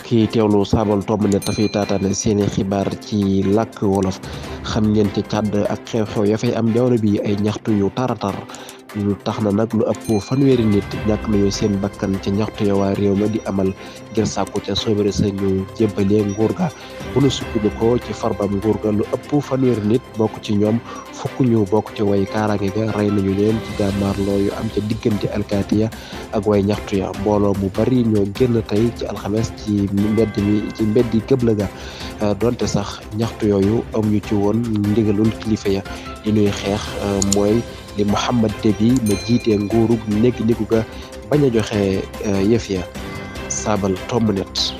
mbokk yi teewlu Saabal Tomb Net dafay taataane seeni xibaar ci làkk wolof. xam ngeen ci Càdd ak xew-xew ya fay am jamono bi ay ñaxtu yu taratar lu tax na nag lu ëpp fanweeri nit ñàkk nañu seen bakkan ca ñaxtu ya waa réew ma di amal ngir sàkku ca soobare sa ñu jébbalee nguur ga. bu nu sukkandikoo ci farbam nguur ga lu ëpp fanweeri nit bokk ci ñoom fukk ñu bokk ci way kaaraange ga rey nañu leen ci jàmmaarloo yu am ca diggante alkaati ya ak way ñaxtu ya. mbooloo mu bari ñoo génn tey ci alxames ci mbeddi Gëbla ga donte sax ñaxtu yooyu amuñu ci woon ndigalul kilifa ya. li ñuy xeex mooy li Mouhamed Déby ma jiite nguurug néegu ga bañ a joxe yëf ya. Saabal Tomb Net.